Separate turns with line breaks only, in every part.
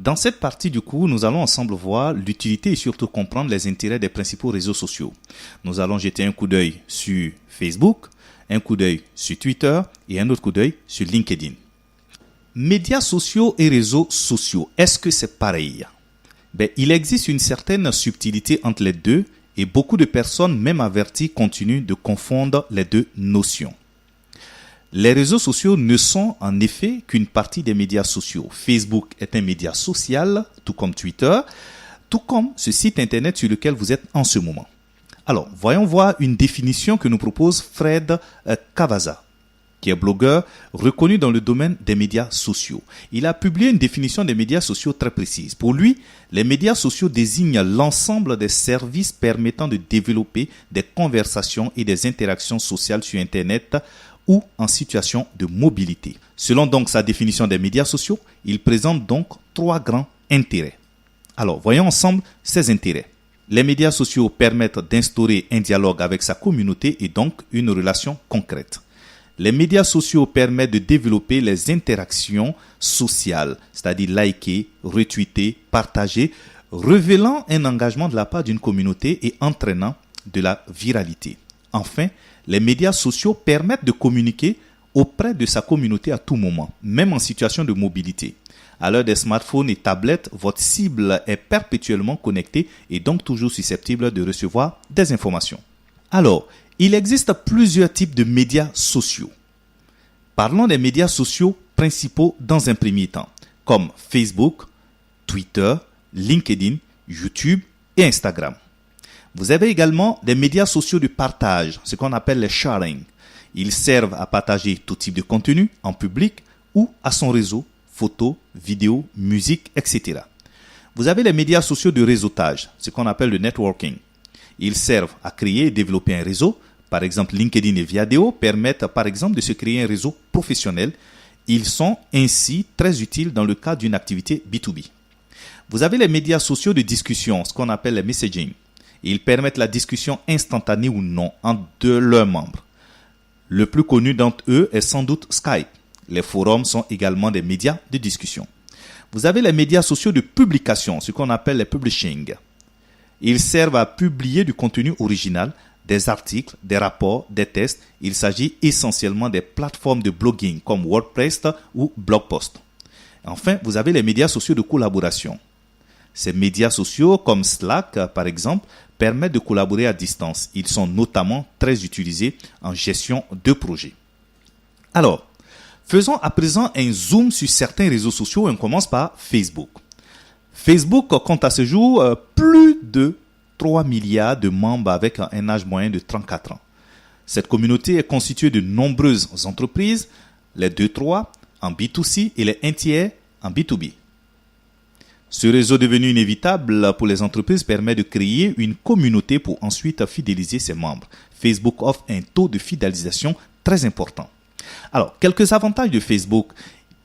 Dans cette partie du cours, nous allons ensemble voir l'utilité et surtout comprendre les intérêts des principaux réseaux sociaux. Nous allons jeter un coup d'œil sur Facebook, un coup d'œil sur Twitter et un autre coup d'œil sur LinkedIn. Médias sociaux et réseaux sociaux, est-ce que c'est pareil? Il existe une certaine subtilité entre les deux et beaucoup de personnes, même averties, continuent de confondre les deux notions. Les réseaux sociaux ne sont en effet qu'une partie des médias sociaux. Facebook est un média social, tout comme Twitter, tout comme ce site internet sur lequel vous êtes en ce moment. Alors, voyons voir une définition que nous propose Fred Cavaza, qui est blogueur reconnu dans le domaine des médias sociaux. Il a publié une définition des médias sociaux très précise. Pour lui, les médias sociaux désignent l'ensemble des services permettant de développer des conversations et des interactions sociales sur Internet ou en situation de mobilité. Selon donc sa définition des médias sociaux, il présente donc trois grands intérêts. Alors, voyons ensemble ces intérêts. Les médias sociaux permettent d'instaurer un dialogue avec sa communauté et donc une relation concrète. Les médias sociaux permettent de développer les interactions sociales, c'est-à-dire liker, retweeter, partager, révélant un engagement de la part d'une communauté et entraînant de la viralité. Enfin, les médias sociaux permettent de communiquer auprès de sa communauté à tout moment, même en situation de mobilité. À l'heure des smartphones et tablettes, votre cible est perpétuellement connectée et donc toujours susceptible de recevoir des informations. Alors, il existe plusieurs types de médias sociaux. Parlons des médias sociaux principaux dans un premier temps, comme Facebook, Twitter, LinkedIn, YouTube et Instagram. Vous avez également des médias sociaux de partage, ce qu'on appelle les sharing. Ils servent à partager tout type de contenu en public ou à son réseau, photos, vidéos, musique, etc. Vous avez les médias sociaux de réseautage, ce qu'on appelle le networking. Ils servent à créer et développer un réseau. Par exemple, LinkedIn et Viadeo permettent par exemple de se créer un réseau professionnel. Ils sont ainsi très utiles dans le cadre d'une activité B2B. Vous avez les médias sociaux de discussion, ce qu'on appelle le messaging. Ils permettent la discussion instantanée ou non entre leurs membres. Le plus connu d'entre eux est sans doute Skype. Les forums sont également des médias de discussion. Vous avez les médias sociaux de publication, ce qu'on appelle les publishing. Ils servent à publier du contenu original, des articles, des rapports, des tests. Il s'agit essentiellement des plateformes de blogging comme WordPress ou Blogpost. Enfin, vous avez les médias sociaux de collaboration. Ces médias sociaux comme Slack, par exemple, permettent de collaborer à distance. Ils sont notamment très utilisés en gestion de projets. Alors, faisons à présent un zoom sur certains réseaux sociaux et on commence par Facebook. Facebook compte à ce jour plus de 3 milliards de membres avec un âge moyen de 34 ans. Cette communauté est constituée de nombreuses entreprises, les 2-3 en B2C et les 1 tiers en B2B. Ce réseau devenu inévitable pour les entreprises permet de créer une communauté pour ensuite fidéliser ses membres. Facebook offre un taux de fidélisation très important. Alors, quelques avantages de Facebook.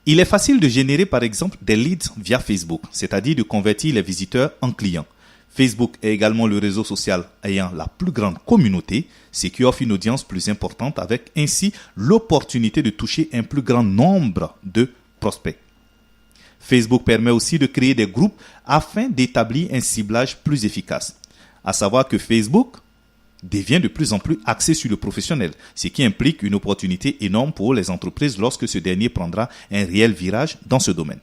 Il est facile de générer par exemple des leads via Facebook, c'est-à-dire de convertir les visiteurs en clients. Facebook est également le réseau social ayant la plus grande communauté, ce qui offre une audience plus importante avec ainsi l'opportunité de toucher un plus grand nombre de prospects. Facebook permet aussi de créer des groupes afin d'établir un ciblage plus efficace. À savoir que Facebook devient de plus en plus axé sur le professionnel, ce qui implique une opportunité énorme pour les entreprises lorsque ce dernier prendra un réel virage dans ce domaine.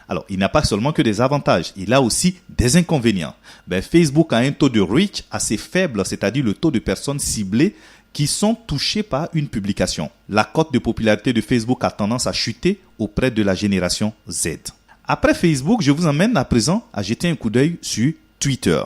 Alors, il n'a pas seulement que des avantages, il a aussi des inconvénients. Facebook a un taux de reach assez faible, c'est-à-dire le taux de personnes ciblées qui sont touchées par une publication. La cote de popularité de Facebook a tendance à chuter auprès de la génération Z. Après Facebook, je vous emmène à présent à jeter un coup d'œil sur Twitter.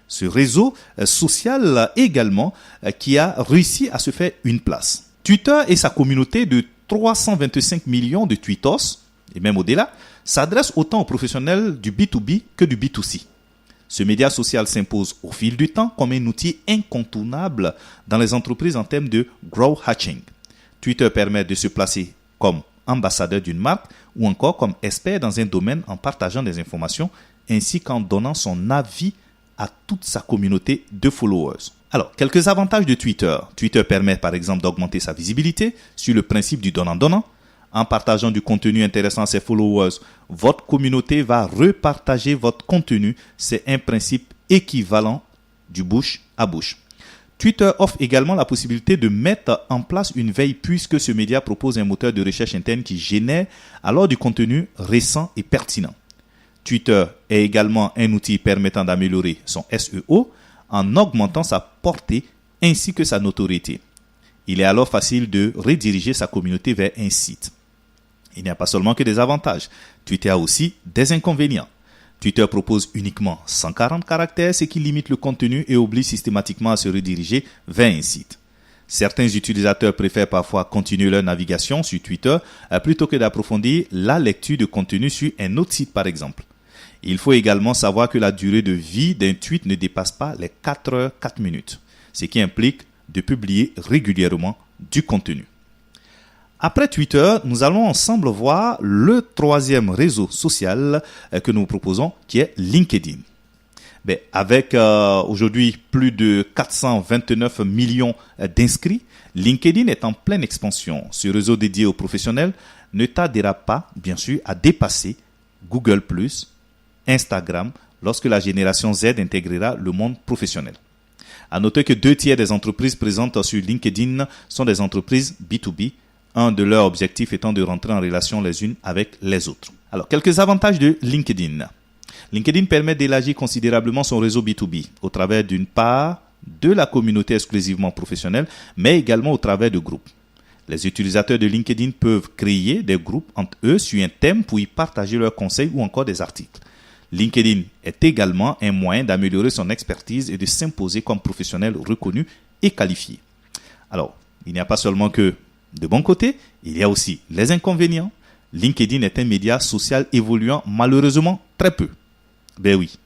Ce réseau social également qui a réussi à se faire une place. Twitter et sa communauté de 325 millions de tweetos, et même au-delà, s'adresse autant aux professionnels du B2B que du B2C. Ce média social s'impose au fil du temps comme un outil incontournable dans les entreprises en termes de growth hacking. Twitter permet de se placer comme ambassadeur d'une marque ou encore comme expert dans un domaine en partageant des informations ainsi qu'en donnant son avis à toute sa communauté de followers. Alors, quelques avantages de Twitter. Twitter permet par exemple d'augmenter sa visibilité sur le principe du donnant-donnant. En partageant du contenu intéressant à ses followers, votre communauté va repartager votre contenu. C'est un principe équivalent du bouche à bouche. Twitter offre également la possibilité de mettre en place une veille puisque ce média propose un moteur de recherche interne qui génère alors du contenu récent et pertinent. Twitter est également un outil permettant d'améliorer son SEO en augmentant sa portée ainsi que sa notoriété. Il est alors facile de rediriger sa communauté vers un site. Il n'y a pas seulement que des avantages. Twitter a aussi des inconvénients. Twitter propose uniquement 140 caractères, ce qui limite le contenu et oblige systématiquement à se rediriger vers un site. Certains utilisateurs préfèrent parfois continuer leur navigation sur Twitter plutôt que d'approfondir la lecture de contenu sur un autre site par exemple. Il faut également savoir que la durée de vie d'un tweet ne dépasse pas les 4 heures 4 minutes, ce qui implique de publier régulièrement du contenu. Après Twitter, nous allons ensemble voir le troisième réseau social que nous proposons, qui est LinkedIn. Avec aujourd'hui plus de 429 millions d'inscrits, LinkedIn est en pleine expansion. Ce réseau dédié aux professionnels ne tardera pas, bien sûr, à dépasser Google+, Instagram, lorsque la génération Z intégrera le monde professionnel. À noter que 2/3 des entreprises présentes sur LinkedIn sont des entreprises B2B, un de leurs objectifs étant de rentrer en relation les unes avec les autres. Alors, quelques avantages de LinkedIn. LinkedIn permet d'élargir considérablement son réseau B2B au travers d'une part de la communauté exclusivement professionnelle, mais également au travers de groupes. Les utilisateurs de LinkedIn peuvent créer des groupes entre eux sur un thème pour y partager leurs conseils ou encore des articles. LinkedIn est également un moyen d'améliorer son expertise et de s'imposer comme professionnel reconnu et qualifié. Alors, il n'y a pas seulement que de bons côtés, il y a aussi les inconvénients. LinkedIn est un média social évoluant malheureusement très peu. Ben oui,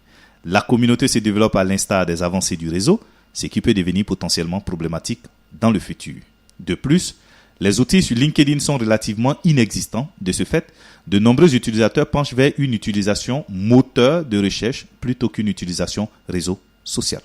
la communauté se développe à l'instar des avancées du réseau, ce qui peut devenir potentiellement problématique dans le futur. De plus, les outils sur LinkedIn sont relativement inexistants. De ce fait, de nombreux utilisateurs penchent vers une utilisation moteur de recherche plutôt qu'une utilisation réseau social.